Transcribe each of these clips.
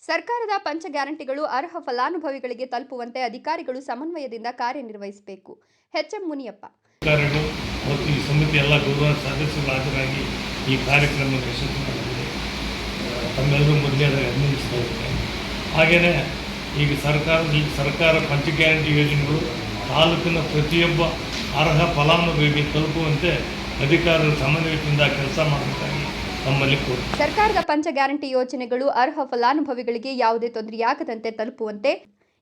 ಸರ್ಕಾರದ ಪಂಚ ಗ್ಯಾರಂಟಿಗಳು ಅರ್ಹ ಫಲಾನುಭವಿಗಳಿಗೆ ತಲುಪುವಂತೆ ಅಧಿಕಾರಿಗಳು ಸಮನ್ವಯದಿಂದ ಕಾರ್ಯನಿರ್ವಹಿಸಬೇಕು. ಎಚ್ಎಂ ಮುನಿಯಪ್ಪ. ಅಧಿಕಾರಿಗಳು ಮತ್ತು ಈ ಸಮಿತಿ ಎಲ್ಲ ಗೌರವ ಸದಸ್ಯರು ಹಾಜರಾಗಿ ಈ ಕಾರ್ಯಕ್ರಮವನ್ನು ಯಶಸ್ವಿ ಮಾಡಿದ್ದಾರೆ. ತಮ್ಮೆಲ್ಲರೂ ಮೊದಲೇ ಅಭಿನಂದಿಸ್ತಾ ಇದ್ದಾರೆ. ಹಾಗೆಯೇ ಈಗ ಸರ್ಕಾರ ಪಂಚ ಗ್ಯಾರಂಟಿ ಯೋಜನೆಗಳು ತಾಲೂಕಿನ ಪ್ರತಿಯೊಬ್ಬ ಅರ್ಹ ಫಲಾನುಭವಿಗೆ ತಲುಪುವಂತೆ ಅಧಿಕಾರಿಗಳು ಸಮನ್ವಯದಿಂದ ಕೆಲಸ ಮಾಡಬೇಕಾಗಿ ನಮ್ಮಲ್ಲಿ ಕೋರಿದೆ. ಸರ್ಕಾರದ ಪಂಚ ಗ್ಯಾರಂಟಿ ಯೋಜನೆಗಳು ಅರ್ಹ ಫಲಾನುಭವಿಗಳಿಗೆ ಯಾವುದೇ ತೊಂದರೆಯಾಗದಂತೆ ತಲುಪುವಂತೆ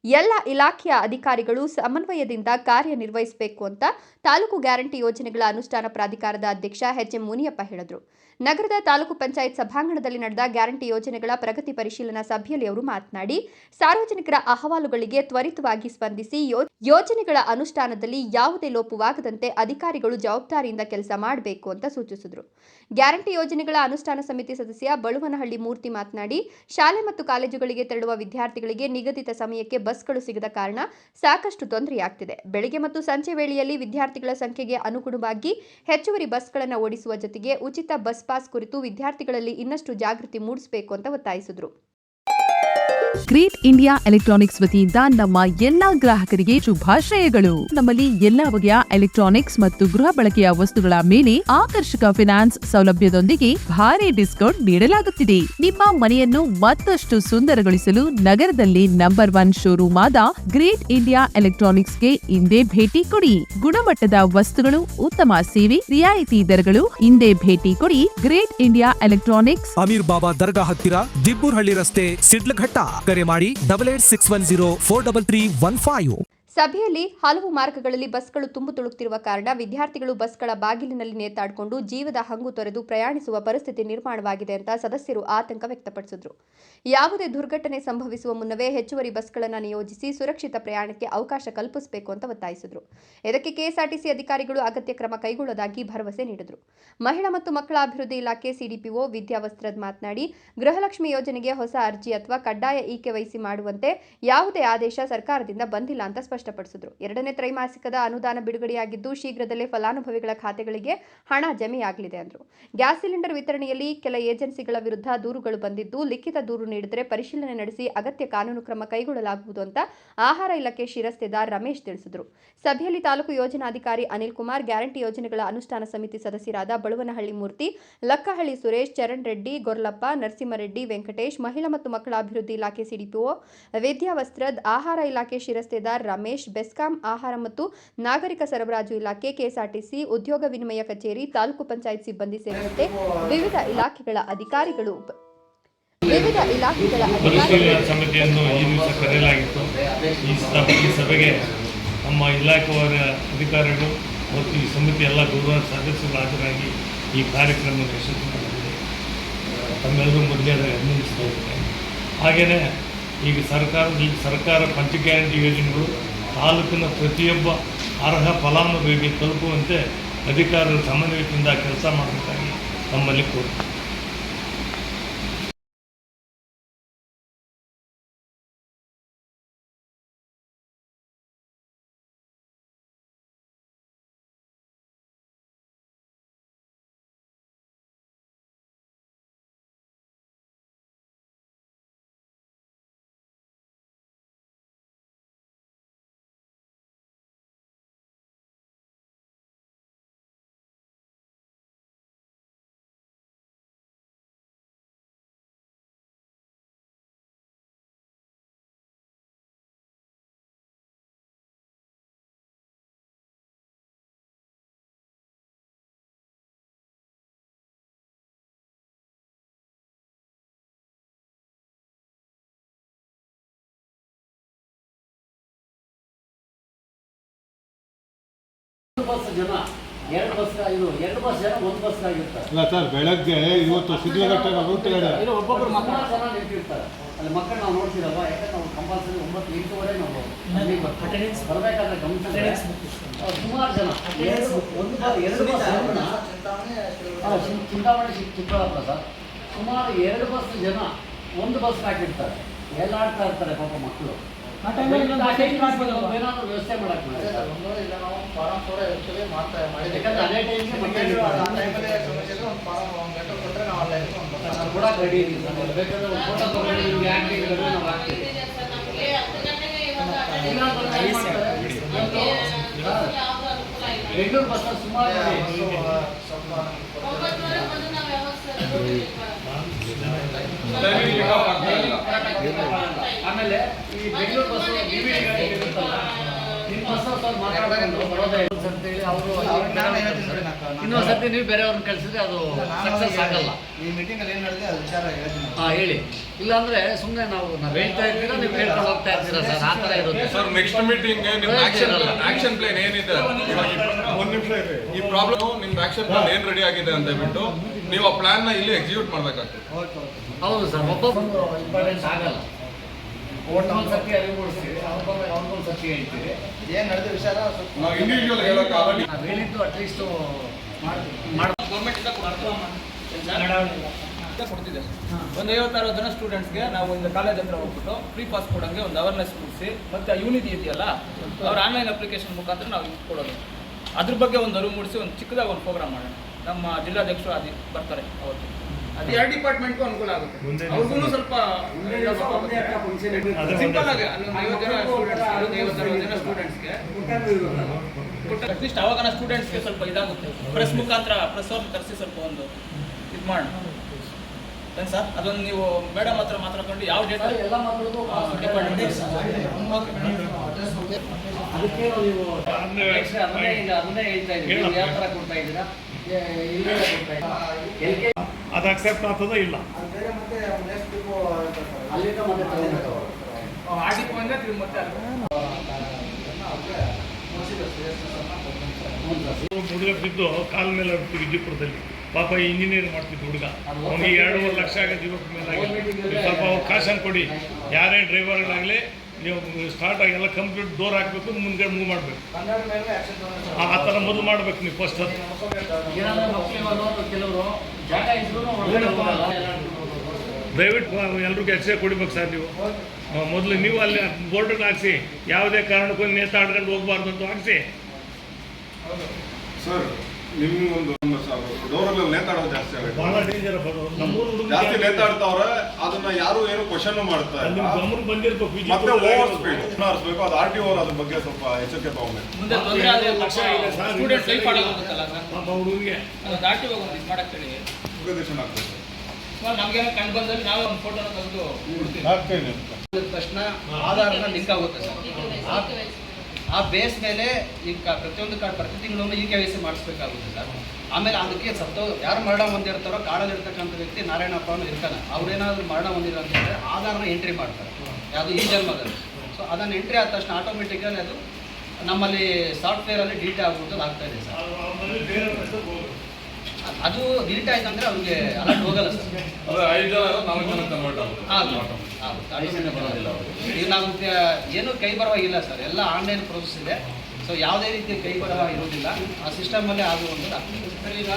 ಎಲ್ಲ ಇಲಾಖೆಯ ಅಧಿಕಾರಿಗಳು ಸಮನ್ವಯದಿಂದ ಕಾರ್ಯನಿರ್ವಹಿಸಬೇಕು ಅಂತ ತಾಲೂಕು ಗ್ಯಾರಂಟಿ ಯೋಜನೆಗಳ ಅನುಷ್ಠಾನ ಪ್ರಾಧಿಕಾರದ ಅಧ್ಯಕ್ಷ ಎಚ್ಎಂ ಮುನಿಯಪ್ಪ ಹೇಳಿದರು. ನಗರದ ತಾಲೂಕು ಪಂಚಾಯತ್ ಸಭಾಂಗಣದಲ್ಲಿ ನಡೆದ ಗ್ಯಾರಂಟಿ ಯೋಜನೆಗಳ ಪ್ರಗತಿ ಪರಿಶೀಲನಾ ಸಭೆಯಲ್ಲಿ ಅವರು ಮಾತನಾಡಿ, ಸಾರ್ವಜನಿಕರ ಅಹವಾಲುಗಳಿಗೆ ತ್ವರಿತವಾಗಿ ಸ್ಪಂದಿಸಿ ಯೋಜನೆಗಳ ಅನುಷ್ಠಾನದಲ್ಲಿ ಯಾವುದೇ ಲೋಪವಾಗದಂತೆ ಅಧಿಕಾರಿಗಳು ಜವಾಬ್ದಾರಿಯಿಂದ ಕೆಲಸ ಮಾಡಬೇಕು ಅಂತ ಸೂಚಿಸಿದರು. ಗ್ಯಾರಂಟಿ ಯೋಜನೆಗಳ ಅನುಷ್ಠಾನ ಸಮಿತಿ ಸದಸ್ಯ ಬಳುವನಹಳ್ಳಿ ಮೂರ್ತಿ ಮಾತನಾಡಿ, ಶಾಲೆ ಮತ್ತು ಕಾಲೇಜುಗಳಿಗೆ ತೆರಳುವ ವಿದ್ಯಾರ್ಥಿಗಳಿಗೆ ನಿಗದಿತ ಸಮಯಕ್ಕೆ ಬಸ್ಗಳು ಸಿಗದ ಕಾರಣ ಸಾಕಷ್ಟು ತೊಂದರೆಯಾಗ್ತಿದೆ. ಬೆಳಗ್ಗೆ ಮತ್ತು ಸಂಜೆ ವೇಳೆಯಲ್ಲಿ ವಿದ್ಯಾರ್ಥಿಗಳ ಸಂಖ್ಯೆಗೆ ಅನುಗುಣವಾಗಿ ಹೆಚ್ಚುವರಿ ಬಸ್ಗಳನ್ನು ಓಡಿಸುವ ಜೊತೆಗೆ ಉಚಿತ ಬಸ್ ಪಾಸ್ ಕುರಿತು ವಿದ್ಯಾರ್ಥಿಗಳಲ್ಲಿ ಇನ್ನಷ್ಟು ಜಾಗೃತಿ ಮೂಡಿಸಬೇಕು ಅಂತ ಒತ್ತಾಯಿಸಿದರು. ಗ್ರೇಟ್ ಇಂಡಿಯಾ ಎಲೆಕ್ಟ್ರಾನಿಕ್ಸ್ ವತಿಯಿಂದ ನಮ್ಮ ಎಲ್ಲಾ ಗ್ರಾಹಕರಿಗೆ ಶುಭಾಶಯಗಳು. ನಮ್ಮಲ್ಲಿ ಎಲ್ಲಾ ಬಗೆಯ ಎಲೆಕ್ಟ್ರಾನಿಕ್ಸ್ ಮತ್ತು ಗೃಹ ಬಳಕೆಯ ವಸ್ತುಗಳ ಮೇಲೆ ಆಕರ್ಷಕ ಫೈನಾನ್ಸ್ ಸೌಲಭ್ಯದೊಂದಿಗೆ ಭಾರಿ ಡಿಸ್ಕೌಂಟ್ ನೀಡಲಾಗುತ್ತಿದೆ. ನಿಮ್ಮ ಮನೆಯನ್ನು ಮತ್ತಷ್ಟು ಸುಂದರಗೊಳಿಸಲು ನಗರದಲ್ಲಿ ನಂಬರ್ 1 ಶೋರೂಮ್ ಆದ ಗ್ರೇಟ್ ಇಂಡಿಯಾ ಎಲೆಕ್ಟ್ರಾನಿಕ್ಸ್ಗೆ ಇಂದೇ ಭೇಟಿ ಕೊಡಿ. ಗುಣಮಟ್ಟದ ವಸ್ತುಗಳು, ಉತ್ತಮ ಸೇವೆ, ರಿಯಾಯಿತಿ ದರಗಳು. ಇಂದೇ ಭೇಟಿ ಕೊಡಿ. ಗ್ರೇಟ್ ಇಂಡಿಯಾ ಎಲೆಕ್ಟ್ರಾನಿಕ್ಸ್, ಅಮೀರ್ ಬಾಬಾ ದರ್ಗಾ ಹತ್ತಿರ, ದಿಬ್ಬೂರ್ಹಳ್ಳಿ ರಸ್ತೆ, ಸಿಡ್ಲಘಟ್ಟ. ಕರೆ ಮಾಡಿ 8861043315. ಸಭೆಯಲ್ಲಿ ಹಲವು ಮಾರ್ಗಗಳಲ್ಲಿ ಬಸ್ಗಳು ತುಂಬು ತುಳುಕ್ತಿರುವ ಕಾರಣ ವಿದ್ಯಾರ್ಥಿಗಳು ಬಸ್ಗಳ ಬಾಗಿಲಿನಲ್ಲಿ ನೇತಾಡಿಕೊಂಡು ಜೀವದ ಹಂಗು ತೊರೆದು ಪ್ರಯಾಣಿಸುವ ಪರಿಸ್ಥಿತಿ ನಿರ್ಮಾಣವಾಗಿದೆ ಅಂತ ಸದಸ್ಯರು ಆತಂಕ ವ್ಯಕ್ತಪಡಿಸಿದರು. ಯಾವುದೇ ದುರ್ಘಟನೆ ಸಂಭವಿಸುವ ಮುನ್ನವೇ ಹೆಚ್ಚುವರಿ ಬಸ್ಗಳನ್ನು ನಿಯೋಜಿಸಿ ಸುರಕ್ಷಿತ ಪ್ರಯಾಣಕ್ಕೆ ಅವಕಾಶ ಕಲ್ಪಿಸಬೇಕು ಅಂತ ಒತ್ತಾಯಿಸಿದರು. ಇದಕ್ಕೆ ಕೆಎಸ್ಆರ್ಟಿಸಿ ಅಧಿಕಾರಿಗಳು ಅಗತ್ಯ ಕ್ರಮ ಕೈಗೊಳ್ಳುವುದಾಗಿ ಭರವಸೆ ನೀಡಿದರು. ಮಹಿಳಾ ಮತ್ತು ಮಕ್ಕಳ ಅಭಿವೃದ್ಧಿ ಇಲಾಖೆ ಸಿಡಿಪಿಒ ವಿದ್ಯಾವಸ್ತ್ರದ್ ಮಾತನಾಡಿ, ಗೃಹಲಕ್ಷ್ಮಿ ಯೋಜನೆಗೆ ಹೊಸ ಅರ್ಜಿ ಅಥವಾ ಕಡ್ಡಾಯ ಇಕೆವೈಸಿ ಮಾಡುವಂತೆ ಯಾವುದೇ ಆದೇಶ ಸರ್ಕಾರದಿಂದ ಬಂದಿಲ್ಲ ಅಂತ ಸ್ಪಷ್ಟಪಡಿಸಿದರು. ಎರಡನೇ ತ್ರೈಮಾಸಿಕದ ಅನುದಾನ ಬಿಡುಗಡೆಯಾಗಿದ್ದು ಶೀಘ್ರದಲ್ಲೇ ಫಲಾನುಭವಿಗಳ ಖಾತೆಗಳಿಗೆ ಹಣ ಜಮೆಯಾಗಲಿದೆ ಎಂದರು. ಗ್ಯಾಸ್ ಸಿಲಿಂಡರ್ ವಿತರಣೆಯಲ್ಲಿ ಕೆಲ ಏಜೆನ್ಸಿಗಳ ವಿರುದ್ಧ ದೂರುಗಳು ಬಂದಿದ್ದು ಲಿಖಿತ ದೂರು ನೀಡಿದರೆ ಪರಿಶೀಲನೆ ನಡೆಸಿ ಅಗತ್ಯ ಕಾನೂನು ಕ್ರಮ ಕೈಗೊಳ್ಳಲಾಗುವುದು ಅಂತ ಆಹಾರ ಇಲಾಖೆ ಶಿರಸ್ತೇದಾರ್ ರಮೇಶ್ ತಿಳಿಸಿದರು. ಸಭೆಯಲ್ಲಿ ತಾಲೂಕು ಯೋಜನಾಧಿಕಾರಿ ಅನಿಲ್ ಕುಮಾರ್, ಗ್ಯಾರಂಟಿ ಯೋಜನೆಗಳ ಅನುಷ್ಠಾನ ಸಮಿತಿ ಸದಸ್ಯರಾದ ಬಳುವನಹಳ್ಳಿ ಮೂರ್ತಿ, ಲಕ್ಕಹಳ್ಳಿ ಸುರೇಶ್, ಚರಣ್ ರೆಡ್ಡಿ, ಗೊರ್ಲಪ್ಪ, ನರಸಿಂಹರೆಡ್ಡಿ, ವೆಂಕಟೇಶ್, ಮಹಿಳಾ ಮತ್ತು ಮಕ್ಕಳ ಅಭಿವೃದ್ಧಿ ಇಲಾಖೆ ಸಿಡಿಪಿಒ ವಿದ್ಯಾವಸ್ತ್ರದ್, ಆಹಾರ ಇಲಾಖೆ ಶಿರಸ್ತೇದಾರ್ ರಮೇಶ್, ಬೆಸ್ಕಾಂ, ಆಹಾರ ಮತ್ತು ನಾಗರಿಕ ಸರಬರಾಜು ಇಲಾಖೆ, ಕೆಎಸ್ಆರ್ಟಿಸಿ, ಉದ್ಯೋಗ ವಿನಿಮಯ ಕಚೇರಿ, ತಾಲೂಕು ಪಂಚಾಯತ್ ಸಿಬ್ಬಂದಿ ಸೇರಿದಂತೆ ವಿವಿಧ ಇಲಾಖೆಗಳ ಅಧಿಕಾರಿಗಳು ಸಮಿತಿಯನ್ನು ಈ ದಿವಸ ಕರೆಯಲಾಗಿತ್ತು. ಈ ಸಭೆಗೆ ನಮ್ಮ ಇಲಾಖೆಯವರ ಅಧಿಕಾರಿಗಳು ಮತ್ತು ಈ ಸಮಿತಿ ಎಲ್ಲ ಗೌರವ ಸದಸ್ಯರು ಹಾಜರಾಗಿ ಈ ಕಾರ್ಯಕ್ರಮವನ್ನು ಯಶಸ್ವಿ ಮಾಡಿದ್ದಾರೆ. ತಮ್ಮೆಲ್ಲರೂ ಮೊದಲೇ ಅಭಿನಂದಿಸ್ತಾ ಇದ್ದಾರೆ. ಹಾಗೆಯೇ ಈಗ ಸರ್ಕಾರ ಪಂಚ ಗ್ಯಾರಂಟಿ ಯೋಜನೆಗಳು ತಾಲೂಕಿನ ಪ್ರತಿಯೊಬ್ಬ ಅರ್ಹ ಫಲಾನುಭವಿಗೆ ತಲುಪುವಂತೆ ಅಧಿಕಾರಿಗಳು ಸಮನ್ವಯದಿಂದ ಕೆಲಸ ಮಾಡಬೇಕಾಗಿ ನಮ್ಮಲ್ಲಿ ಕೋರಿದೆ. ಬಸ್ ಜನ ಎರಡು ಬಸ್ ಜನ ಒಂದು ಬಸ್ ಆಗಿರ್ತಾರೆ. ಇಲ್ಲ ಸರ್, ಬೆಳಗ್ಗೆ ಇವತ್ತು ಸಿಡ್ಲಘಟ್ಟ ರೂಟ್ ಒಬ್ಬೊಬ್ಬರು ಮಕ್ಕಳು ಜನ ನಿಂತಿರ್ತಾರೆ. ಅಲ್ಲಿ ಮಕ್ಕಳು ನಾವು ನೋಡ್ತೀರಲ್ವ, ಯಾಕಂದ್ರೆ ನಾವು ಕಂಪಲ್ಸರಿ 9-8ವರೆಗೆ ನಾವು ಬರಬೇಕಾದ್ರೆ ಗಮನಿಸಿದ್ರೆ ಸುಮಾರು ಜನ ಎರಡು ಬಸ್ ಚಿಂತಾಮಣಿ ಚಿಕ್ಕಬಳ್ಳಾಪುರ ಸರ್, ಸುಮಾರು 2 ಬಸ್ ಜನ ಒಂದು ಬಸ್ ಹಾಕಿರ್ತಾರೆ. ಎಲ್ಲಾಡ್ತಾ ಇರ್ತಾರೆ ಪಾಪ ಮಕ್ಕಳು. ಏನಾದರೂ ವ್ಯವಸ್ಥೆ ಮಾಡಕ್ಕೆ ಕೂಡ ರೆಡಿ ಬೇಕಾದ್ರೆ ಫೋಟೋ ತಗೊಂಡು ಬೆಂಗಳೂರು ಬಸ್ ಸುಮಾರು ಆಮೇಲೆ ಈ ಬೆಂಗಳೂರು ಬಸ್ ಇರುತ್ತಲ್ಲ, ನಿಮ್ಮ ಬಸ್ ಸ್ವಲ್ಪ ಮಾತಾಡೋದು ಬರೋದೇ ಅಂತೇಳಿ ಅವರು ಇನ್ನೊಂದು ಸರ್ತಿ ನೀವು ಬೇರೆಯವ್ರನ್ನ ಕಳಿಸಿದ್ರೆ ಅದು ಸಕ್ಸಸ್ ಆಗಲ್ಲ. ಈ ಮೀಟಿಂಗಲ್ಲಿ ಏನು ನಡೆದಿದೆ ಅದು ವಿಚಾರ ಹೇಳ್ತೀನಿ. ಹೇಳಿ. ಇಲ್ಲಾಂದ್ರೆ ಸುಮ್ಮನೆ ನಾವು ಹೇಳ್ತಾ ಇರ್ತೀರಾ, ನೀವು ಹೇಳ್ಕೊಂಡು ಹೋಗ್ತಾ ಇರ್ತೀರಾ ಸರ್, ಆ ಥರ ಇರುತ್ತೆ ಸರ್. ನೆಕ್ಸ್ಟ್ ಮೀಟಿಂಗ್ ನಿಮ್ಮ ಆಕ್ಷನ್ ಪ್ಲಾನ್ ಏನಿದೆ, ಒಂದು ನಿಮಿಷ ಇದೆ, ಈ ಪ್ರಾಬ್ಲಮ್ ನಿಮ್ದು ಆಕ್ಷನ್ ಪ್ಲಾನ್ ಏನು ರೆಡಿ ಆಗಿದೆ ಅಂತ ಹೇಳ್ಬಿಟ್ಟು ನೀವು ಆ ಪ್ಲಾನ್ ನ ಇಲ್ಲಿ ಎಕ್ಸಿಕ್ಯೂಟ್ ಮಾಡ್ಬೇಕಾಗ್ತದೆ. ಹೌದು ಸರ್, ಒಬ್ಬೊಬ್ಬರು ಇಂಪಾರ್ಟೆನ್ಸ್ ಆಗಲ್ಲ. ಒಂದೊಂದು ಸರ್ತಿ ಅರಿವು ಮೂಡಿಸ್ತೀವಿ, ಅವ್ರಿಗೊಂದು ಸರ್ತಿ ಹೇಳ್ತೀವಿ. ಏನು ನಡೆದ ವಿಚಾರ ನಾವು ಇಂಡಿವಿಜುವಲ್ ಹೇಳೋಕ್ಕಾಗಲ್ಲ. ನಾವು ಹೇಳಿದ್ದು ಅಟ್ಲೀಸ್ಟು ಕೊಡ್ತಿದೆ. ಒಂದು 50-60 ಜನ ಸ್ಟೂಡೆಂಟ್ಸ್ಗೆ ನಾವು ಒಂದು ಕಾಲೇಜ್ ಹತ್ರ ಹೋಗ್ಬಿಟ್ಟು ಫ್ರೀ ಪಾಸ್ ಕೊಡೋಂಗೆ ಒಂದು ಅವೇರ್ನೆಸ್ ಮೂಡಿಸಿ, ಮತ್ತು ಯೂನಿಟಿ ಇದೆಯಲ್ಲ ಅವ್ರ ಆನ್ಲೈನ್ ಅಪ್ಲಿಕೇಶನ್ ಮುಖಾಂತರ ನಾವು ಕೊಡೋದು, ಅದ್ರ ಬಗ್ಗೆ ಒಂದು ಅರಿವು ಮೂಡಿಸಿ ಒಂದು ಚಿಕ್ಕದಾಗಿ ಒಂದು ಪ್ರೋಗ್ರಾಮ್ ಮಾಡೋಣ. ನಮ್ಮ ಜಿಲ್ಲಾಧ್ಯಕ್ಷರು ಅದು ಬರ್ತಾರೆ ಅವತ್ತು. ಅದು 2 ಡಿಪಾರ್ಟ್ಮೆಂಟ್ಗೂ ಅನುಕೂಲ ಆಗುತ್ತೆ, ಅವ್ರಿಗೂ ಸ್ವಲ್ಪ ಸಿಂಪಲ್ ಆಗಿ ಅಲ್ಲೊಂದು 50 ಜನ ಸ್ಟೂಡೆಂಟ್ಸ್, 50-60 ಜನ ಸ್ಟೂಡೆಂಟ್ಸ್ಗೆ ಅಟ್ಲೀಸ್ಟ್ ಅವಾಗ ಸ್ಟೂಡೆಂಟ್ಸ್ಗೆ ಸ್ವಲ್ಪ ಇದಾಗುತ್ತೆ. ಪ್ರೆಸ್ ಮುಖಾಂತರ ಪ್ರೆಸ್ ಅವ್ರನ್ನ ಕರೆಸಿ ಸ್ವಲ್ಪ ಒಂದು ಇದು ಮಾಡೋಣ ಸರ್. ಅದೊಂದು ನೀವು ಮೇಡಮ್ ಹತ್ರ ಮಾತಾಡ್ಕೊಂಡು ಯಾವ ಡೇಟ್ ಎಲ್ಲ ಮಕ್ಕಳಿಗೂ ಡಿಪಾರ್ಟ್ಮೆಂಟ್ ಅದಕ್ಕೆ ನೀವು ಅದನ್ನೇ ಹೇಳ್ತಾ ಇದ್ದೀವಿ. ನೀವು ಯಾವ ಥರ ಕೊಡ್ತಾ ಇದ್ದೀರಾ, ಇಲ್ಲೇ ಕೊಡ್ತಾ ಇದ್ದೀರಾ, ಅದು ಅಕ್ಸೆಪ್ಟ್ ಆಗ್ತದೋ ಇಲ್ಲ, ಬೇರೆ ಮತ್ತೆ ನೆಕ್ಸ್ಟ್ ಟ್ರಿಪ್ಪು ಅಲ್ಲಿಂದ ಮತ್ತೆ ತಗೊಂಡು ಆಡಿಟ್ ಬಂದರೆ ತಿರುಗಿ ಮತ್ತೆ ಹುಡುಗ ಬಿದ್ದು ಕಾಲ ಮೇಲೆ ಆಗ್ಬಿಟ್ಟು ವಿಜಯಪುರದಲ್ಲಿ. ಪಾಪ ಇಂಜಿನಿಯರ್ ಮಾಡ್ತಿದ್ದು ಹುಡುಗ, ಅವನಿಗೆ 2.5 ಲಕ್ಷ ಆಗೋದು ಯುವಕ ಮೇಲೆ ಆಗಿದೆ. ಸ್ವಲ್ಪ ಅವಕಾಶ ಕೊಡಿ, ಯಾರೇ ಡ್ರೈವರ್ಗಳಾಗಲಿ ನೀವು ಸ್ಟಾರ್ಟ್ ಆಗಿ ಎಲ್ಲ ಕಂಪ್ಲೀಟ್ ಡೋರ್ ಹಾಕಬೇಕು, ಮುಂದೆ ಮೂವ್ ಮಾಡಬೇಕು. ಆ ಥರ ಮೊದಲು ಮಾಡಬೇಕು ನೀವು ಫಸ್ಟ್. ಅದು ಏನಾದರೂ ಮಕ್ಕಳು ಕೆಲವರು ಜಾಗ ಇದ್ರು ದಯವಿಟ್ಟು ಎಲ್ರಿಗೂ ಎಕ್ಸ್ರೇ ಕೊಡಿಬೇಕು ಸರ್. ನೀವು ಮೊದಲು ನೀವು ಅಲ್ಲಿ ಬೋರ್ಡನ್ನು ಹಾಕ್ಸಿ, ಯಾವುದೇ ಕಾರಣಕ್ಕೂ ನೇತಾಡ್ಕೊಂಡು ಹೋಗ್ಬಾರ್ದು ಅಂತ ಹಾಕ್ಸಿ. ಸರ್ ನಿಮ್ಗೊಂದು ಡೋರಲ್ಲಿ ನೇತಾಡೋದು ಜಾಸ್ತಿ ಆಗುತ್ತೆ, ಬಹಳ ಡೇಂಜರ್ ಜಾಸ್ತಿ ನೇತಾಡ್ತಾವ್ರೆ. ಅದನ್ನ ಯಾರು ಏನು ಕ್ವಶನ್ ಮಾಡ್ತಾ ಇಲ್ಲ. ಗಮನಕ್ಕೆ ಬಂದಿರ್ಬೇಕು. ಮತ್ತೆ ಓವರ್ ಸ್ಪೀಡ್ ಹರಿಸ್ಬೇಕು. ಅದು RTO ಅದ್ರ ಬಗ್ಗೆ ಸ್ವಲ್ಪ ಎಚ್ಚರಿಕೆ ತಗೋಬೇಕು. ಮುಂದೆ ತೊಂದರೆ ಆದರೆ ಸ್ಟೂಡೆಂಟ್ಸ್ ಲೈಫ್ ಹಾಳಾಗುತ್ತಲ್ಲ ಸರ್, ಪಾಪ ಹುಡುಗರಿಗೆ ಅದು ದಾಟಿ ಹೋಗೋದು ಇದು ಮಾಡಕ್ಕೆ ಹೇಳಿ. ಉಪದೇಶನ ಆಗ್ತದೆ. ನಮಗೇನೋ ಕಂಡು ಬಂದಲ್ಲಿ ನಾವೇ ಒಂದು ಫೋಟೋನ ತೆಗೆದು ಕೊಡ್ತೀವಿ. ಆಗ್ತೇನೆ ತಕ್ಷಣ ಆಧಾರನ ಲಿಂಕ್ ಆಗುತ್ತೆ ಸರ್. ಆ ಬೇಸ್ ಮೇಲೆ ಈಗ ಪ್ರತಿಯೊಂದು ಕಾರ್ಡ್ ಪ್ರತಿ ತಿಂಗಳು EKYC ಮಾಡಿಸ್ಬೇಕಾಗುತ್ತೆ ಸರ್. ಆಮೇಲೆ ಅದಕ್ಕೆ ಯಾರು ಮರಣ ಹೊಂದಿರ್ತಾರೋ ಕಾಡಲ್ಲಿ ಇರ್ತಕ್ಕಂಥ ವ್ಯಕ್ತಿ ನಾರಾಯಣಪ್ಪ ಅನ್ನೋ ಇರ್ತಾನೆ, ಅವ್ರೇನಾದರೂ ಮರಣ ಹೊಂದಿರೋ ಅಂತ ಹೇಳಿದ್ರೆ ಆಧಾರನ ಎಂಟ್ರಿ ಮಾಡ್ತಾರೆ, ಯಾವುದು ಈ ಜನ್ಮದಲ್ಲಿ. ಸೊ ಅದನ್ನು ಎಂಟ್ರಿ ಆದ ತಕ್ಷಣ ಆಟೋಮೆಟಿಕಲಿ ಅದು ನಮ್ಮಲ್ಲಿ ಸಾಫ್ಟ್ವೇರಲ್ಲಿ ಡಿಲೀಟ್ ಆಗ್ಬಿಟ್ಟು ಆಗ್ತಾ ಇದೆ ಸರ್. ಅದು ಡಿಲೀಟ್ ಆಯ್ತು ಅಂದರೆ ಅವ್ರಿಗೆ ಅಲರ್ಟ್ ಹೋಗಲ್ಲ ಸರ್. ಅದು 5 ಜನ 4 ಜನ ಕನ್ವರ್ಟ್ ಆಗುತ್ತೆ. ಬರೋದಿಲ್ಲ ಈಗ ನಾವು ಏನು ಕೈ ಬರವಾಗಿಲ್ಲ ಸರ್, ಎಲ್ಲ ಆನ್ಲೈನ್ ಪ್ರೋಸೆಸ್ ಇದೆ. ಸೊ ಯಾವುದೇ ರೀತಿ ಕೈ ಬರಹ ಇರೋದಿಲ್ಲ, ಆ ಸಿಸ್ಟಮಲ್ಲೇ ಆಗುವಂಥದ್ದು ಆಗ್ತದೆ. ಈಗ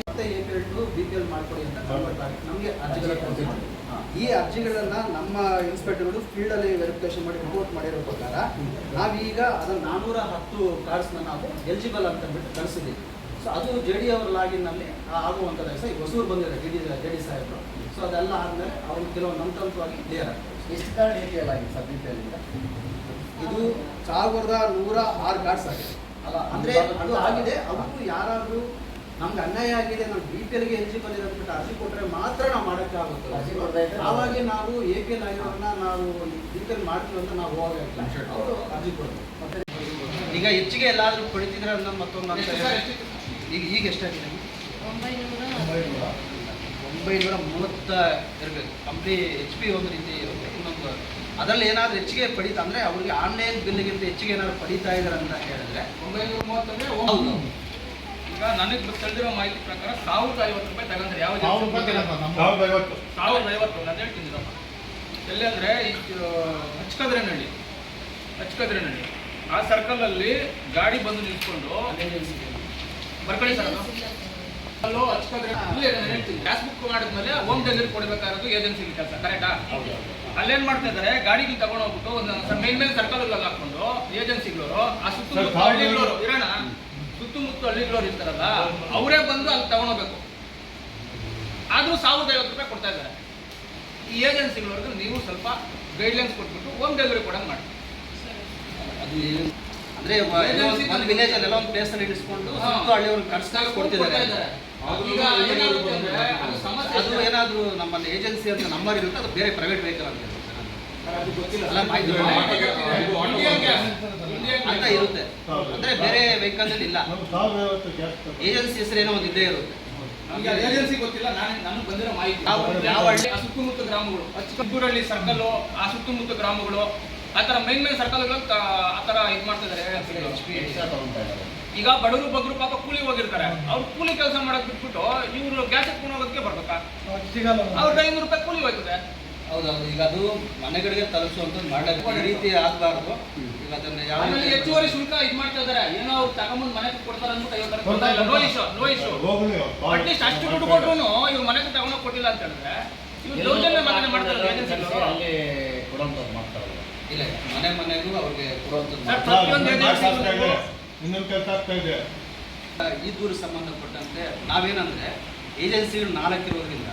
ಮತ್ತೆ APL ಟು BPL ಮಾಡಿಕೊಡಿ ಅಂತ ಕನ್ವರ್ಟ್ ಆಗಿ ನಮಗೆ ಅರ್ಜಿಗಳ ಕೊಡ್ತೀವಿ. ಈ ಅರ್ಜಿಗಳನ್ನು ನಮ್ಮ ಇನ್ಸ್ಪೆಕ್ಟರ್ಗಳು ಫೀಲ್ಡಲ್ಲಿ ವೆರಿಫಿಕೇಶನ್ ಮಾಡಿ ರಿಪೋರ್ಟ್ ಮಾಡಿರೋ ಪ್ರಕಾರ ನಾವೀಗ ಅದನ್ನು 410 ಕಾರ್ಡ್ಸ್ನ ನಾವು ಎಲಿಜಿಬಲ್ ಅಂತ ಅಂದ್ಬಿಟ್ಟು ಕಳಿಸಿದ್ದೀವಿ. ಸೊ ಅದು JD ಅವರ ಲಾಗಿನ್ನಲ್ಲಿ ಆಗುವಂಥದ್ದು ಸರ್. ಈಗ ಹೊಸೂರು ಬಂದಿದ್ದಾರೆ JD ಸಾಹೇಬರು. ಸೊ ಅದೆಲ್ಲ ಆದಮೇಲೆ ಅವ್ರು ಕೆಲವೊಂದು ಹಂತವಾಗಿ ಕ್ಲಿಯರ್ ಆಗ್ತದೆ. ಎಷ್ಟು ಕಾರ್ಡ್ APL ಆಗಿದೆ ಸರ್ BPL ಇಂದ? ಇದು 1106 ಕಾರ್ಡ್ಸ್ ಆಗಿದೆ ಅಲ್ಲ, ಅಂದರೆ ಅದು ಆಗಿದೆ. ಅವರು ಯಾರಾದರೂ ನಮ್ಗೆ ಅನ್ಯಾಯ ಆಗಿದೆ, ನಾವು BPLಗೆ ಎಲಿಜಿಬಲ್ ಇರೋದ್ಬಿಟ್ಟು ಅರ್ಜಿ ಕೊಟ್ಟರೆ ಮಾತ್ರ ನಾವು ಮಾಡೋಕ್ಕಾಗುತ್ತೆ. ಆವಾಗ ನಾವು APL ಆಗಿರೋದನ್ನ ನಾವು BPL ಮಾಡ್ತೀವಿ ಅಂತ ನಾವು ಹೋಗಾಗಿಲ್ಲ, ಅವರು ಅರ್ಜಿ ಕೊಡ್ತೀವಿ. ಮತ್ತೆ ಈಗ ಹೆಚ್ಚಿಗೆ ಎಲ್ಲಾದರೂ ಪಡಿತಿದ್ರೆ ಅನ್ನೋ ಮತ್ತೊಂದು ಈಗ ಎಷ್ಟಾಗಿದೆ? 930 ಇರಬೇಕು. ಕಂಪ್ನಿ HP ಒಂದು ರೀತಿ ಇರುತ್ತೆ. ಇನ್ನೊಂದು ಅದರಲ್ಲಿ ಏನಾದರೂ ಹೆಚ್ಚಿಗೆ ಪಡೀತಾ ಅಂದರೆ ಅವ್ರಿಗೆ ಆನ್ಲೈನ್ ಬಿಲ್ಗಿಂತ ಹೆಚ್ಚಿಗೆ ಏನಾದ್ರು ಪಡೀತಾ ಇದ್ದಾರೆ ಅಂತ ಹೇಳಿದ್ರೆ 930 ಹೌದು. ಈಗ ನನಗೆ ತಿಳಿದಿರೋ ಮಾಹಿತಿ ಪ್ರಕಾರ 1050 ರೂಪಾಯಿ ತಗೊಂಡ್ರೆ ಯಾವ 1050 ನಾನು ಹೇಳ್ತೀನಿ ಎಲ್ಲಿ ಅಂದರೆ ಈಗ ಹಚ್ಕದ್ರೇನಹಳ್ಳಿ ಆ ಸರ್ಕಲಲ್ಲಿ ಗಾಡಿ ಬಂದು ನಿಲ್ಸ್ಕೊಂಡು ಬರ್ಕೊಳ್ಳಿ ಸರ್. ಅಲ್ಲೋ ಹಚ್ಕದ್ರೆ ಇಲ್ಲೇ ನಾನು ಹೇಳ್ತೀನಿ, ಗ್ಯಾಸ್ ಬುಕ್ ಮಾಡಿದ್ಮೇಲೆ ಹೋಮ್ ಡೆಲಿವರಿ ಕೊಡಬೇಕಾಗಿರೋದು ಏಜೆನ್ಸಿಗೆ ಕೆಲಸ, ಕರೆಕ್ಟಾ? ಅಲ್ಲೇನು ಮಾಡ್ತಾ ಇದ್ದಾರೆ, ಗಾಡಿಗೆ ತಗೊಂಡು ಹೋಗ್ಬಿಟ್ಟು ಒಂದು ಮೇನ್ ಸರ್ಕಲಲ್ಲಿ ಹಾಕೊಂಡು ಏಜೆನ್ಸಿಗಳವರು ಆ ಸುತ್ತಮುತ್ತ ಹಳ್ಳಿಗಳವರು ಇರೋಣ, ಸುತ್ತಮುತ್ತ ಹಳ್ಳಿಗಳವ್ರು ಇರ್ತಾರಲ್ಲ ಅವರೇ ಬಂದು ಅಲ್ಲಿ ತಗೊಂಡೋಗ್ಬೇಕು. ಆದರೂ 1050 ರೂಪಾಯಿ ಕೊಡ್ತಾ ಇದ್ದಾರೆ. ಈ ಏಜೆನ್ಸಿಗಳವ್ರಿಗೆ ನೀವು ಸ್ವಲ್ಪ ಗೈಡ್ಲೈನ್ಸ್ ಕೊಟ್ಬಿಟ್ಟು ಹೋಮ್ ಡೆಲಿವರಿ ಕೊಡಂಗೆ ಮಾಡಿ. ಅಂದರೆ ಒಂದು ವಿಲೇಜಲ್ಲಿ ಎಲ್ಲ ಒಂದು ಪ್ಲೇಸಲ್ಲಿ ಇಡಿಸ್ಕೊಂಡು ಸುತ್ತ ಹಳ್ಳಿಯವ್ರಿಗೆ ಕಟ್ಸ್ದಾಗ ಕೊಡ್ತಿದ್ದಾರೆ. ಈಗ ಏನಾಗುತ್ತೆ ಅಂದ್ರೆ ಅದು ಸಮಸ್ಯೆ ಅದು ಏನಾದರೂ ನಮ್ಮಲ್ಲಿ ಏಜೆನ್ಸಿ ಅಂತ ನಂಬರ್ ಇರುತ್ತೆ, ಅದು ಬೇರೆ ಪ್ರೈವೇಟ್ ವೆಹಿಕಲ್ ಅಂತ ಇರುತ್ತೆ ಅದು ಗೊತ್ತಿಲ್ಲ ಅಲ್ಲ, ಮಾಹಿತಿ ಇಂಡಿಯನ್ ಗ್ಯಾಸ್ ಅಂತ ಇರುತ್ತೆ. ಅಂದರೆ ಬೇರೆ ವೆಹಿಕಲಲ್ಲಿ ಇಲ್ಲ, ಏಜೆನ್ಸಿ ಹೆಸರೇನೋ ಒಂದು ಇದ್ದೇ ಇರುತ್ತೆ. ನಮಗೆ ಏಜೆನ್ಸಿ ಗೊತ್ತಿಲ್ಲ. ನನಗೆ ಬಂದಿರೋ ಮಾಹಿತಿ ಯಾವ ಹಳ್ಳಿ ಆ ಸುತ್ತಮುತ್ತ ಗ್ರಾಮಗಳು ಅಚ್ಚುಕಟ್ಟೂರಲ್ಲಿ ಸರ್ಕಲ್ಲು, ಆ ಸುತ್ತಮುತ್ತ ಗ್ರಾಮಗಳು ಆ ಥರ ಮೇನ್ ಸರ್ಕಲ್ಗಳು ಆ ಥರ ಇದು ಮಾಡ್ತಾ ಇದ್ದಾರೆ. ಈಗ ಬಡವರು ಬಗ್ಗರು ಪಾಪ ಕೂಲಿ ಹೋಗಿರ್ತಾರೆ, ಅವ್ರು ಕೂಲಿ ಕೆಲಸ ಮಾಡೋಕೆ ಬಿಟ್ಬಿಟ್ಟು ಇವರು ಗ್ಯಾಸ್ ಎತ್ಕೊಂಡು ಹೋಗೋದಕ್ಕೆ ಬರ್ಬೇಕಾ? ಅವ್ರಿಗೆ 500 ರೂಪಾಯಿ ಕೂಲಿ ಹೋಗ್ತದೆ. ಹೌದೌದು. ಈಗ ಅದು ಮನೆಗಳಿಗೆ ತಲುಪಿಸುವಂಥದ್ದು ಮಾಡಬೇಕು, ಈ ರೀತಿ ಆಗಬಾರ್ದು. ಈಗ ಅದನ್ನ ಯಾವ ಆಮೇಲೆ ಹೆಚ್ಚುವರಿ ಶುಲ್ಕ ಇದು ಮಾಡ್ತಾ ಇದ್ದಾರೆ. ಏನೋ ಅವ್ರು ತಗೊಂಬಂದು ಮನೆಗೆ ಕೊಡ್ತಾರೆ ಅಂದ್ಬಿಟ್ಟು ಕೊಡ್ತಾ ಇಲ್ಲ. ನೋ ಇಶ್ಯೂ ಅಟ್ಲೀಸ್ಟ್ ಅಷ್ಟು ದುಡ್ಡು ಕೊಟ್ಟರು ಇವ್ರು ಮನೆಗೆ ತಗೊಂಡೋಗಿ ಕೊಟ್ಟಿಲ್ಲ ಅಂತ ಹೇಳಿದ್ರೆ ಇವ್ರು ದೌರ್ಜನ್ಯ ಮನೆ ಮಾಡ್ತಾರೆ ಏಜೆನ್ಸಿ. ಇಲ್ಲ, ಮನೆಗೂ ಅವ್ರಿಗೆ ಕೊಡುವಂಥದ್ದು. ಸರ್, ಪ್ರತಿಯೊಂದು ಏಜೆನ್ಸಿ ಇನ್ನೊಂದು ಕೆಲಸ ಆಗ್ತಾ ಇದೆ. ಈ ದೂರು ಸಂಬಂಧಪಟ್ಟಂತೆ ನಾವೇನಂದ್ರೆ ಏಜೆನ್ಸಿಗಳು 4 ಇರೋದ್ರಿಂದ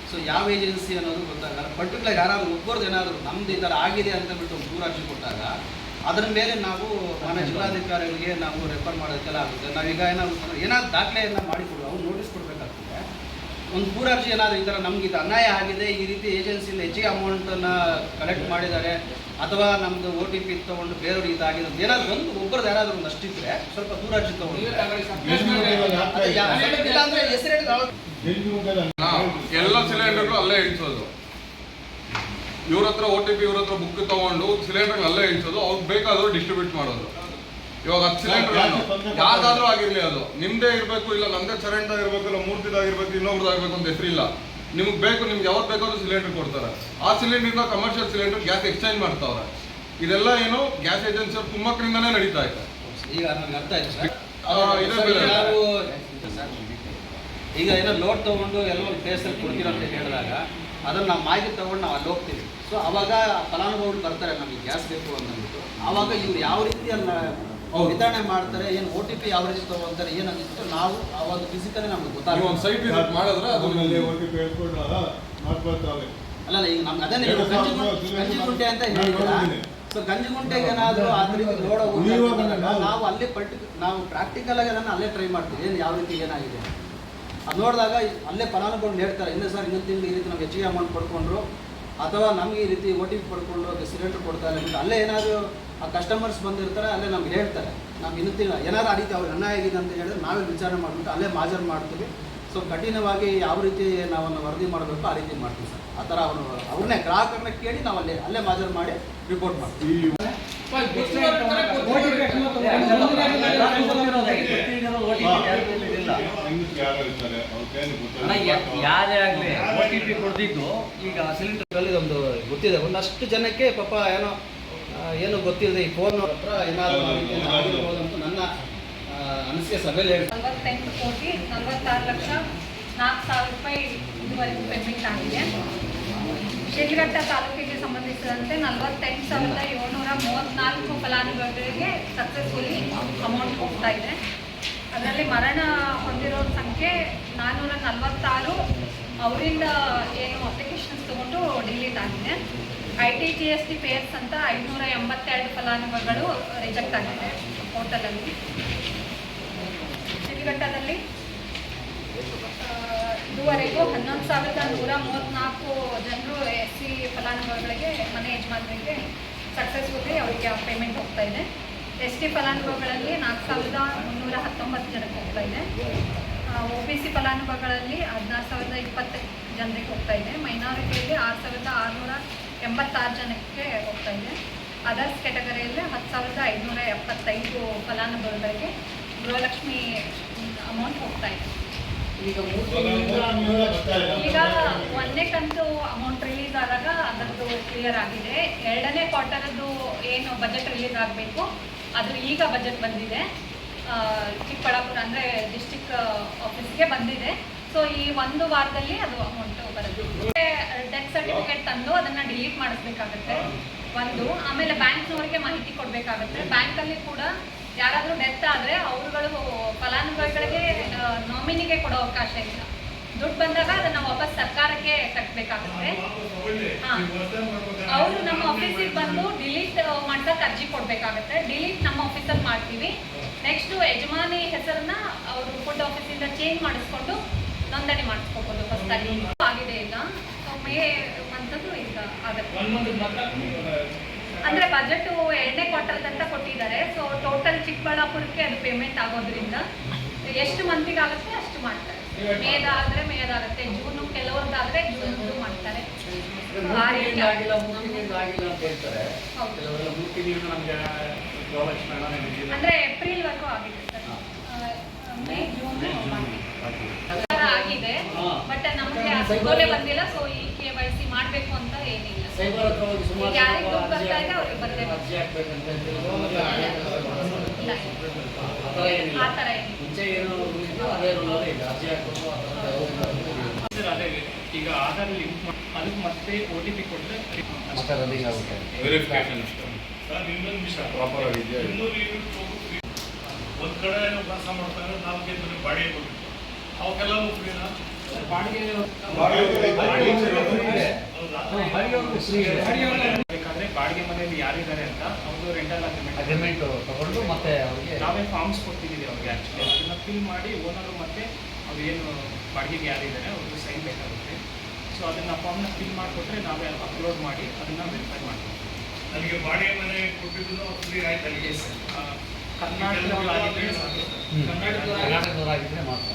ಸೊ ಯಾವ ಏಜೆನ್ಸಿ ಅನ್ನೋದು ಗೊತ್ತಾಗಲ್ಲ. ಪರ್ಟಿಕ್ಯುಲರ್ ಯಾರಾದರೂ ಒಬ್ಬರದ್ದು ಏನಾದರೂ ನಮ್ದು ಈ ಥರ ಆಗಿದೆ ಅಂತ ಬಿಟ್ಟು ಒಂದು ದೂರು ಅರ್ಜಿ ಕೊಟ್ಟಾಗ ಅದರ ಮೇಲೆ ನಾವು ಮಾನ್ಯ ಜಿಲ್ಲಾಧಿಕಾರಿಗಳಿಗೆ ನಾವು ರೆಫರ್ ಮಾಡೋದಕ್ಕೆಲ್ಲ ಆಗುತ್ತೆ. ನಾವೀಗ ಏನಾದ್ರು ದಾಖಲೆಯನ್ನು ಮಾಡಿಕೊಡು, ಅವ್ರು ನೋಟಿಸ್ ಕೊಡಬೇಕಾಗ್ತದೆ. ಒಂದು ದೂರು ಅರ್ಜಿ ಏನಾದರೂ ಈ ಥರ ನಮ್ಗೆ ಇದು ಅನ್ಯಾಯ ಆಗಿದೆ, ಈ ರೀತಿ ಏಜೆನ್ಸಿಯಿಂದ ಹೆಚ್ಚಿಗೆ ಅಮೌಂಟನ್ನು ಕಲೆಕ್ಟ್ ಮಾಡಿದ್ದಾರೆ, ಅಥವಾ ನಮ್ಮದು OTP ತೊಗೊಂಡು ಬೇರೆಯವ್ರಿಗೆ ಇದಾಗಿದೆ, ಏನಾದರೂ ಒಬ್ಬರದ್ದು ಯಾರಾದರೂ ಒಂದು ಅಷ್ಟಿದ್ರೆ ಸ್ವಲ್ಪ ದೂರ ಅರ್ಜಿ ತೊಗೊಂಡು ಇಲ್ಲಾಂದರೆ ಹೆಸರು ಎಲ್ಲ ಸಿಲಿಂಡರ್ಗಳು ಅಲ್ಲೇ ಇಳಿಸೋದು. ಇವ್ರ ಹತ್ರ OTP ಇವ್ರ ಹತ್ರ ಬುಕ್ ತಗೊಂಡು ಸಿಲಿಂಡರ್ ಅಲ್ಲೇ ಇಳಿಸೋದು, ಅವ್ರಿಗೆ ಬೇಕಾದ್ರೂ ಡಿಸ್ಟ್ರಿಬ್ಯೂಟ್ ಮಾಡೋದು. ಇವಾಗ 10 ಸಿಲಿಂಡರ್ ಯಾವ್ದಾದ್ರೂ ಆಗಿರ್ಲಿ, ಅದು ನಿಮ್ದೇ ಇರಬೇಕು, ಇಲ್ಲ ನಮ್ದೇ ಚರಂಡ್ದಾಗಿರ್ಬೇಕು, ಇಲ್ಲ ಮೂರ್ತಿದಾಗಿರ್ಬೇಕು, ಇನ್ನೊಬ್ರದಾಗಿರ್ಬೇಕು ಅಂತ ಹೆಸರಿಲ್ಲ. ನಿಮ್ಗೆ ಬೇಕು, ನಿಮ್ಗೆ ಯಾವತ್ತು ಬೇಕಾದ್ರೂ ಸಿಲಿಂಡರ್ ಕೊಡ್ತಾರೆ. ಆ ಸಿಲಿಂಡರ್ನ ಕಮರ್ಷಿಯಲ್ ಸಿಲಿಂಡರ್ ಗ್ಯಾಸ್ ಎಕ್ಸ್ಚೇಂಜ್ ಮಾಡ್ತಾವ್ರೆ. ಇದೆಲ್ಲ ಏನು ಗ್ಯಾಸ್ ಏಜೆನ್ಸಿ ಅವ್ರ ಕುಮ್ಮಕ್ಕರಿಂದನೇ ನಡೀತಾ ಇದೆ. ಈಗ ನಮ್ಗೆ ಅರ್ಥ ಆಯ್ತು ಸರ್. ಇದೇ ಬೇರೆ ನಾವು ಈಗ ಏನೋ ಲೋಡ್ ತೊಗೊಂಡು ಎಲ್ಲ ಒಂದು ಪ್ಲೇಸಲ್ಲಿ ಕೊಡ್ತೀರ ಅಂತ ಹೇಳಿದಾಗ ಅದನ್ನು ನಾವು ಮಾಹಿತಿ ತೊಗೊಂಡು ನಾವು ಅಲ್ಲಿ ಹೋಗ್ತೀವಿ. ಸೊ ಅವಾಗ ಫಲಾನುಭವಿಗಳು ಬರ್ತಾರೆ, ನಮಗೆ ಗ್ಯಾಸ್ ಬೇಕು ಅಂತಂದ್ಬಿಟ್ಟು. ಆವಾಗ ಇವ್ರು ಯಾವ ರೀತಿ ವಿತರಣೆ ಮಾಡ್ತಾರೆ, ಏನು OTP ಯಾವ ರೀತಿ ತೊಗೊಳ್ತಾರೆ, ಏನಂದಿತ್ತು ನಾವು ಅವಾಗ ಫಿಸಿಕಲಿ ನಮ್ಗೆ ಗೊತ್ತಾಗುತ್ತೆ. ಒಂದು ಸೈಟ್ ವಿಸಿಟ್ ಮಾಡಿದ್ರೆ ಅದು OTP ಹೇಳ್ಕೊಂಡು ಮಾಡ್ಕೊಳ್ತಾವೆ. ಅಲ್ಲ, ಈಗ ನಮ್ಗೆ ಅದನ್ನೇ ಗಂಜಿಗುಂಟೆ ಅಂತ ಹೇಳಿದ್ದೀರಾ. ಸೊ ಗಂಜಿಗುಂಟೆಗೆ ಏನಾದರೂ ಆ ರೀತಿ ನಾವು ಅಲ್ಲಿ ನಾವು ಪ್ರಾಕ್ಟಿಕಲ್ ಆಗಿ ಅದನ್ನು ಅಲ್ಲೇ ಟ್ರೈ ಮಾಡ್ತೀವಿ, ಏನು ಯಾವ ರೀತಿ ಏನಾಗಿದೆ ಅದು ನೋಡಿದಾಗ ಅಲ್ಲೇ ಫಲಾನುಭವಿಗಳು ಹೇಳ್ತಾರೆ, ಇಲ್ಲ ಸರ್ ಇನ್ನೊಂದು ತಿಂಗಳು ಈ ರೀತಿ ನಮ್ಗೆ ಹೆಚ್ಚಿಗೆ ಅಮೌಂಟ್ ಪಡ್ಕೊಂಡ್ರು, ಅಥವಾ ನಮಗೆ ಈ ರೀತಿ OTP ಪಡ್ಕೊಂಡು ಅದು ಸಿಲಿಂಡರ್ ಕೊಡ್ತಾರೆ ಅಂತ ಅಲ್ಲೇ ಏನಾದರೂ ಆ ಕಸ್ಟಮರ್ಸ್ ಬಂದಿರ್ತಾರೆ, ಅಲ್ಲೇ ನಮ್ಗೆ ಹೇಳ್ತಾರೆ. ನಮ್ಗೆ ಇನ್ನೂ ತಿಂಗಳು ಏನಾದ್ರು ಆ ರೀತಿ ಅವ್ರಿಗೆ ಅನ್ಯಾಯ ಆಗಿದೆ ಅಂತ ಹೇಳಿದ್ರೆ ನಾವೇ ವಿಚಾರಣೆ ಮಾಡಿಬಿಟ್ಟು ಅಲ್ಲೇ ಹಾಜರು ಮಾಡ್ತೀವಿ. ಸೊ ಕಠಿಣವಾಗಿ ಯಾವ ರೀತಿ ನಾವನ್ನು ವರದಿ ಮಾಡಬೇಕು ಆ ರೀತಿ ಮಾಡ್ತೀವಿ ಸರ್. ಆ ಥರ ಅವ್ರನ್ನೇ ಗ್ರಾಹಕರನ್ನ ಕೇಳಿ ನಾವು ಅಲ್ಲೇ ಹಾಜರು ಮಾಡಿ ರಿಪೋರ್ಟ್ ಮಾಡ್ತೀವಿ. ಯಾರೇ ಆಗಲಿ OTP ಕೊಡ್ತಿದ್ದು ಈಗ ಸಿಲಿಂಡರ್ಗಳಲ್ಲಿ ಒಂದು ಗೊತ್ತಿದೆ, ಒಂದಷ್ಟು ಜನಕ್ಕೆ ಪಾಪ ಏನು ಗೊತ್ತಿಲ್ಲದೆ ಈ ಫೋನ್ ಹತ್ರ ಏನಾದರೂ ಆಗಿರ್ಬೋದು ಅಂತ ನನ್ನ ಅನಿಸಿಕೆ ಸಭೆಯಲ್ಲಿ ಹೇಳಿ. 48,46,04,000 ರೂಪಾಯಿ ಇದುವರೆಗೂ ಪೇಮೆಂಟ್ ಆಗಿದೆ. ಶಿಡ್ಲಘಟ್ಟ ತಾಲೂಕಿಗೆ ಸಂಬಂಧಿಸಿದಂತೆ 48,734 ಫಲಾನುಭವಿಗಳಿಗೆ ಸಕ್ಸಸ್ಫುಲಿ ಅಮೌಂಟ್ ಹೋಗ್ತಾ ಇದೆ. ಅದರಲ್ಲಿ ಮರಣ ಹೊಂದಿರೋ ಸಂಖ್ಯೆ 446, ಅವರಿಂದ ಏನು ಅಪ್ಲಿಕೇಶನ್ಸ್ ತೊಗೊಂಡು ಡಿಲೀಟ್ ಆಗಿದೆ. IT GST ಪೇಯರ್ಸ್ ಅಂತ 582 ಫಲಾನುಭವಿಗಳು ರಿಜೆಕ್ಟ್ ಆಗಿದೆ ಪೋರ್ಟಲಲ್ಲಿ. ಶಿಡ್ಲಘಟ್ಟದಲ್ಲಿ ಇದುವರೆಗೂ 11,134 ಜನರು SC ಫಲಾನುಭವಿಗಳಿಗೆ, ಮನೆ ಯಜಮಾನರಿಗೆ ಸಕ್ಸಸ್ಫುಲಿ ಅವರಿಗೆ ಪೇಮೆಂಟ್ ಹೋಗ್ತಾ ಇದೆ. ST ಫಲಾನುಭವಿಗಳಲ್ಲಿ 4,319 ಜನಕ್ಕೆ ಹೋಗ್ತಾ ಇದೆ. OBC ಫಲಾನುಭವಿಗಳಲ್ಲಿ 16,020 ಜನರಿಗೆ ಹೋಗ್ತಾ ಇದೆ. ಮೈನಾರಿಟಿಯಲ್ಲಿ 6,686 ಜನಕ್ಕೆ ಹೋಗ್ತಾ ಇದೆ. ಅದರ್ಸ್ ಕ್ಯಾಟಗರಿಯಲ್ಲಿ 10,575 ಫಲಾನುಭವಿಗಳಿಗೆ ಗೃಹಲಕ್ಷ್ಮಿ ಅಮೌಂಟ್ ಹೋಗ್ತಾ ಇದೆ. ಈಗ 1ನೇ ಕಂತು ಅಮೌಂಟ್ ರಿಲೀಸ್ ಆದಾಗ ಅದರದ್ದು ಕ್ಲಿಯರ್ ಆಗಿದೆ. 2ನೇ ಕ್ವಾರ್ಟರದ್ದು ಏನು ಬಜೆಟ್ ರಿಲೀಸ್ ಆಗಬೇಕು ಅದು ಈಗ ಬಜೆಟ್ ಬಂದಿದೆ, ಚಿಕ್ಕಬಳ್ಳಾಪುರ ಅಂದರೆ ಡಿಸ್ಟಿಕ್ ಆಫೀಸ್ಗೆ ಬಂದಿದೆ. ಸೊ ಈ 1 ವಾರದಲ್ಲಿ ಅದು ಅಮೌಂಟ್ ಬರುತ್ತೆ. ಡೆತ್ ಸರ್ಟಿಫಿಕೇಟ್ ತಂದು ಅದನ್ನು ಡಿಲೀಟ್ ಮಾಡಿಸ್ಬೇಕಾಗತ್ತೆ ಒಂದು. ಆಮೇಲೆ ಬ್ಯಾಂಕ್ನವ್ರಿಗೆ ಮಾಹಿತಿ ಕೊಡಬೇಕಾಗತ್ತೆ. ಬ್ಯಾಂಕಲ್ಲಿ ಕೂಡ ಯಾರಾದರೂ ಡೆತ್ ಆದರೆ ಅವರುಗಳು ಫಲಾನುಭವಿಗಳಿಗೆ ನಾಮಿನಿಗೆ ಕೊಡೋ ಅವಕಾಶ ಇಲ್ಲ. ದುಡ್ಡು ಬಂದಾಗ ಅದನ್ನು ವಾಪಸ್ ಸರ್ಕಾರಕ್ಕೆ ಕಟ್ಟಬೇಕಾಗುತ್ತೆ. ಅವರು ನಮ್ಮ ಆಫೀಸಿಗೆ ಬಂದು ಡಿಲೀಟ್ ಮಾಡ್ಸಕ್ಕೆ ಅರ್ಜಿ ಕೊಡಬೇಕಾಗತ್ತೆ. ಡಿಲೀಟ್ ನಮ್ಮ ಆಫೀಸಲ್ಲಿ ಮಾಡ್ತೀವಿ. ನೆಕ್ಸ್ಟ್ ಯಜಮಾನಿ ಹೆಸರನ್ನ ಅವರು ಫುಡ್ ಆಫೀಸಿಂದ ಚೇಂಜ್ ಮಾಡಿಸ್ಕೊಂಡು ನೋಂದಣಿ ಮಾಡಿಸ್ಕೋಬೋದು. ಫಸ್ಟ್ ಆಗಿದೆ ಈಗ ಮೇ ಮಂತದ್ದು ಈಗ ಆಗುತ್ತೆ. ಅಂದರೆ ಬಜೆಟು 2ನೇ ಕ್ವಾರ್ಟರ್ ಅಂತ ಕೊಟ್ಟಿದ್ದಾರೆ. ಸೊ ಟೋಟಲ್ ಚಿಕ್ಕಬಳ್ಳಾಪುರಕ್ಕೆ ಅದು ಪೇಮೆಂಟ್ ಆಗೋದ್ರಿಂದ ಎಷ್ಟು ಮಂತಿಗೆ ಆಗುತ್ತೆ ಅಷ್ಟು ಮಾಡ್ತಾರೆ. ಮೇದಾದರೆ ಮೇದಾಗುತ್ತೆ, ಜೂನು ಕೆಲವ್ರದ್ದಾದರೆ ಜೂನ್ದು ಮಾಡ್ತಾರೆ. ಆ ರೀತಿ ಅಂದರೆ ಏಪ್ರಿಲ್ವರೆಗೂ ಆಗಿದೆ ಸರ್. ಮೇ ಜೂನ್ ಆಗಿದೆ, ಬಟ್ ನಮಗೆ ಆ ಸುಗೋಲೆ ಬಂದಿಲ್ಲ. ಸೊ ಈ KYC ಮಾಡಬೇಕು ಅಂತ ಏನಿಲ್ಲ. ಯಾರಿಗೆ ದುಡ್ಡು ಬರ್ತಾ ಇದೆ ಅವ್ರಿಗೆ ಬರದೇ ಆ ಥರ ಅದೇ ಈಗ ಆಧಾರ್ ಲಿಂಕ್ ಅದಕ್ಕೆ ಮತ್ತೆ OTP ಕೊಟ್ಟರೆ ವೆರಿಫಿಕೇಶನ್ ಅಷ್ಟೇ. ಸರ್ ಇನ್ನೊಂದು ವಿಷಯ, ಪ್ರಾಪರ್ ಆಗಿದೆಯಾ? 200 ಯೂನಿಟ್ ಒಂದು ಕಡೆ ಕೆಲಸ ಮಾಡ್ತಾರೆ, 4 ಜನರಿಗೆ ಬಾಡಿಗೆ ಕೊಟ್ಟಿತ್ತು. ಅವಕ್ಕೆಲ್ಲವೂ ಫ್ರೀನಾ? ಬೇಕಾದ್ರೆ ಬಾಡಿಗೆ ಮನೆಯಲ್ಲಿ ಯಾರಿದ್ದಾರೆ ಅಂತ ಅವ್ರದ್ದು ರೆಂಟಲ್ ಅಗ್ರಿಮೆಂಟ್ ತಗೊಂಡು ಮತ್ತೆ ಅವ್ರಿಗೆ ನಾವೇ ಫಾರ್ಮ್ಸ್ ಕೊಡ್ತಿದ್ದೀವಿ ಅವ್ರಿಗೆ. ಆ್ಯಕ್ಚುಲಿ ಅದನ್ನು ಫಿಲ್ ಮಾಡಿ ಓನರು ಮತ್ತು ಅವ್ರು ಏನು ಬಾಡಿಗೆಗೆ ಯಾರಿದ್ದಾರೆ ಅವ್ರದ್ದು ಸೈನ್ ಬೇಕಾಗುತ್ತೆ. ಸೊ ಅದನ್ನು ಫಾರ್ಮ್ನ ಫಿಲ್ ಮಾಡಿಕೊಟ್ರೆ ನಾವೇ ಅಪ್ಲೋಡ್ ಮಾಡಿ ಅದನ್ನು ವೆರಿಫೈ ಮಾಡ್ತೀವಿ. ನನಗೆ ಬಾಡಿಗೆ ಮನೆ ಕೊಟ್ಟಿದ್ದು ಫ್ರೀ ಆಯ್ತು ಅಲ್ಲಿಗೆ. ಕರ್ನಾಟಕದವರಾಗಿದ್ದರೆ ಕರ್ನಾಟಕದವರಾಗಿದ್ದರೆ ಮಾತ್ರ.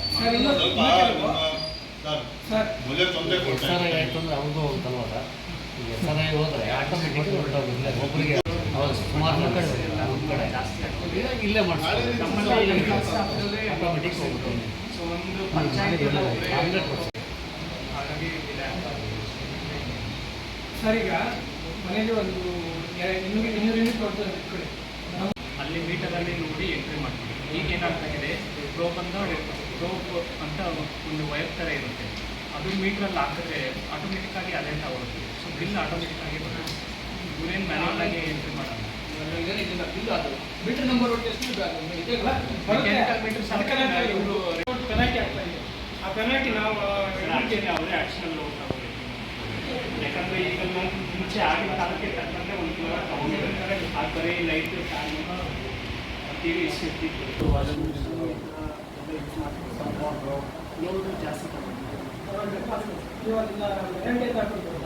ಮೊದಲೇ ತೊಂದರೆ SRI ಆಯಿತು ಅಂದರೆ ಅವ್ರಿಗೂ ಹೋಗುತ್ತಲ್ವಾಗ. ಈಗ SRI ಹೋದರೆ ಆಟೋಮೆಟಿಕ್ ಹೊರಟೋಗುತ್ತೆ ಒಬ್ಬರಿಗೆ. ಹೌದು, ಸುಮಾರು ಕಡೆ ಒಂದು ಕಡೆ ಜಾಸ್ತಿ ಆಗ್ತದೆ. ಇಲ್ಲೇ ಮಾಡಿಸ್ತಾರೆ, ನಮ್ಮಲ್ಲಿ ಆಟೋಮೆಟಿಕ್ ಹೋಗುತ್ತೆ. ಸೊ ಒಂದು ಪಂಚಾಯತ್ 100%. ಹಾಗಾಗಿ ಸರ್ ಈಗ ಮನೆಗೆ ಒಂದು 200 ಯೂನಿಟ್ ಕೊಡ್ತಾರೆ ಕಡೆ ಅಲ್ಲಿ ಮೀಟರಲ್ಲಿ ನೋಡಿ ಎಂಟ್ರಿ ಮಾಡ್ತೀವಿ. ಈಗ ಏನಾಗ್ತಾಗಿದೆ, ಪ್ರೋಬ್ ಅಂತ ಒಂದು ವೈರ್ ಥರ ಇರುತ್ತೆ. ಅದು ಮೀಟ್ರಲ್ಲಿ ಹಾಕಿದ್ರೆ ಆಟೋಮೆಟಿಕ್ಕಾಗಿ ಅದೇ ಹೋಗುತ್ತೆ. ಸೊ ಬಿಲ್ ಆಟೋಮೆಟಿಕ್ಕಾಗಿ ಬರುತ್ತೆ. ಇವರೇನು ಮ್ಯಾನುವಲ್ ಆಗಿ ಎಂಟ್ರಿ ಮಾಡಲ್ಲ. ಬಿಲ್ ಅದು ಮೀಟರ್ ನಂಬರ್ ಇದೆಯಲ್ಲ ಇವರು ಪೆನಾಲ್ಟಿ ಆಗ್ತಾ ಇದೆ. ಆ ಪೆನಾಲ್ಟಿ ನಾವು ಅವರೇ ಆ್ಯಕ್ಷನಲ್ಲಿ ಹೋಗ್ತಾರೆ. ಯಾಕಂದರೆ ಈಗ ಮುಂಚೆ ಆಗಿನ ಕಾಲಕ್ಕೆ ತಕ್ಕಂತೆ ಒಂದು ಕಿಲೋಮೀಟರ್ ತಗೊಂಡಿರ್ತಾರೆ. ಅದು ಬರೀ ಲೈಟ್ ಫ್ಯಾನ್ ಟಿವಿ ಇಷ್ಟಿತ್ತು. ಲೋಡ್ ಜಾಸ್ತಿ ತಗೊಂಡಿದ್ದಾರೆ. ಇವಾಗ ಗ್ಯಾರಂಟಿ ಹಾಕೊಂಡು